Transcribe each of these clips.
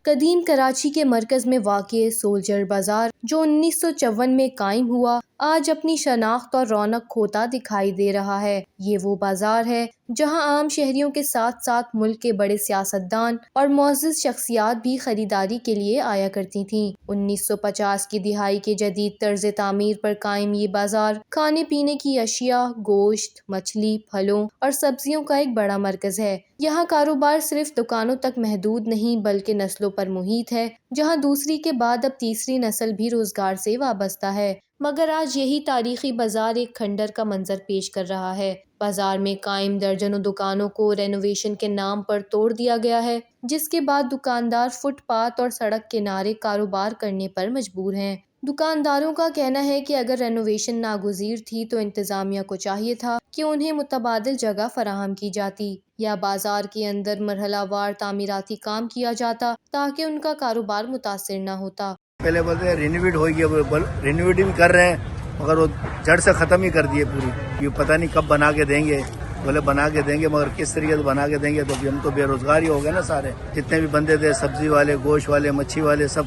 قدیم کراچی کے مرکز میں واقع سولجر بازار جو 1954 میں قائم ہوا، آج اپنی شناخت اور رونق کھوتا دکھائی دے رہا ہے۔ یہ وہ بازار ہے جہاں عام شہریوں کے ساتھ ساتھ ملک کے بڑے سیاستدان اور معزز شخصیات بھی خریداری کے لیے آیا کرتی تھیں۔ 1950 کی دہائی کے جدید طرز تعمیر پر قائم یہ بازار کھانے پینے کی اشیاء، گوشت، مچھلی، پھلوں اور سبزیوں کا ایک بڑا مرکز ہے۔ یہاں کاروبار صرف دکانوں تک محدود نہیں بلکہ نسلوں پر محیط ہے، جہاں دوسری کے بعد اب تیسری نسل بھی روزگار سے وابستہ ہے۔ مگر آج یہی تاریخی بازار ایک کھنڈر کا منظر پیش کر رہا ہے۔ بازار میں قائم درجنوں دکانوں کو رینوویشن کے نام پر توڑ دیا گیا ہے، جس کے بعد دکاندار فٹ پاتھ اور سڑک کنارے کاروبار کرنے پر مجبور ہیں۔ دکانداروں کا کہنا ہے کہ اگر رینوویشن ناگزیر تھی تو انتظامیہ کو چاہیے تھا کہ انہیں متبادل جگہ فراہم کی جاتی یا بازار کے اندر مرحلہ وار تعمیراتی کام کیا جاتا تاکہ ان کا کاروبار متاثر نہ ہوتا۔ پہلے بولتے ہیں رینوویٹ ہو گیا، رینوویٹ بھی کر رہے ہیں مگر وہ جڑ سے ختم ہی کر دیے پوری۔ یہ پتہ نہیں کب بنا کے دیں گے، بولے بنا کے دیں گے مگر کس طریقے سے بنا کے دیں گے، تو ہم تو بے روزگار ہی ہو گئے نا سارے۔ جتنے بھی بندے تھے سبزی والے، گوشت والے، مچھی والے، سب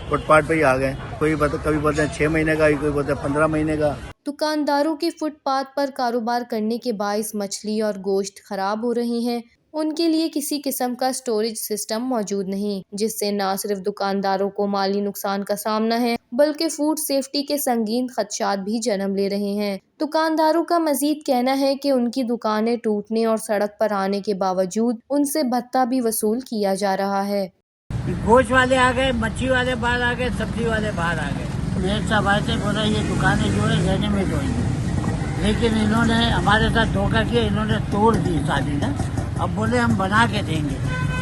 فٹ پاتھ پہ ہی آ گئے۔ کبھی بولتے ہیں 6 مہینے کا، کوئی بولتے ہیں 15 مہینے کا۔ دکانداروں کے فٹ پاتھ پر کاروبار کرنے کے باعث مچھلی اور گوشت خراب ہو رہی ہیں۔ ان کے لیے کسی قسم کا سٹوریج سسٹم موجود نہیں، جس سے نہ صرف دکانداروں کو مالی نقصان کا سامنا ہے بلکہ فوڈ سیفٹی کے سنگین خدشات بھی جنم لے رہے ہیں۔ دکانداروں کا مزید کہنا ہے کہ ان کی دکانیں ٹوٹنے اور سڑک پر آنے کے باوجود ان سے بھتہ بھی وصول کیا جا رہا ہے۔ گوشت والے آ گئے، مچھی والے باہر آ گئے، سبزی والے باہر آ گئے۔ میرے صاحب آئے تھے، بولا یہ دکانیں جو ہے رینوویٹ ہوئی، لیکن انہوں نے ہمارے ساتھ دھوکہ کیا، انہوں نے توڑ دی ساری نا۔ اب بولے ہم بنا کے دیں گے،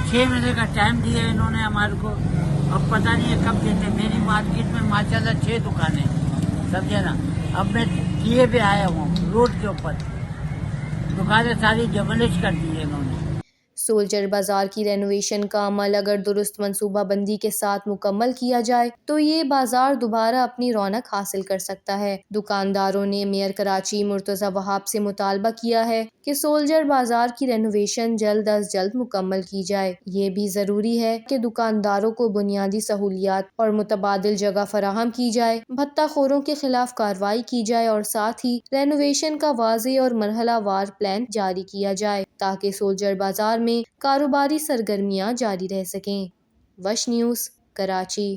6 مہینے کا ٹائم دیا انہوں نے ہمارے کو، اب پتہ نہیں ہے کب دیتے۔ میری مارکیٹ میں ماشاءاللہ 6 دکانیں، سمجھے نا۔ اب میں کیے پہ آیا ہوں روڈ کے اوپر، دکانیں ساری ڈیمولش کر دی ہے انہوں نے۔ سولجر بازار کی رینوویشن کا عمل اگر درست منصوبہ بندی کے ساتھ مکمل کیا جائے تو یہ بازار دوبارہ اپنی رونق حاصل کر سکتا ہے۔ دکانداروں نے میئر کراچی مرتضی وہاب سے مطالبہ کیا ہے کہ سولجر بازار کی رینوویشن جلد از جلد مکمل کی جائے۔ یہ بھی ضروری ہے کہ دکانداروں کو بنیادی سہولیات اور متبادل جگہ فراہم کی جائے، بھتہ خوروں کے خلاف کارروائی کی جائے اور ساتھ ہی رینوویشن کا واضح اور مرحلہ وار پلان جاری کیا جائے تاکہ سولجر بازار میں کاروباری سرگرمیاں جاری رہ سکیں۔ وش نیوز، کراچی۔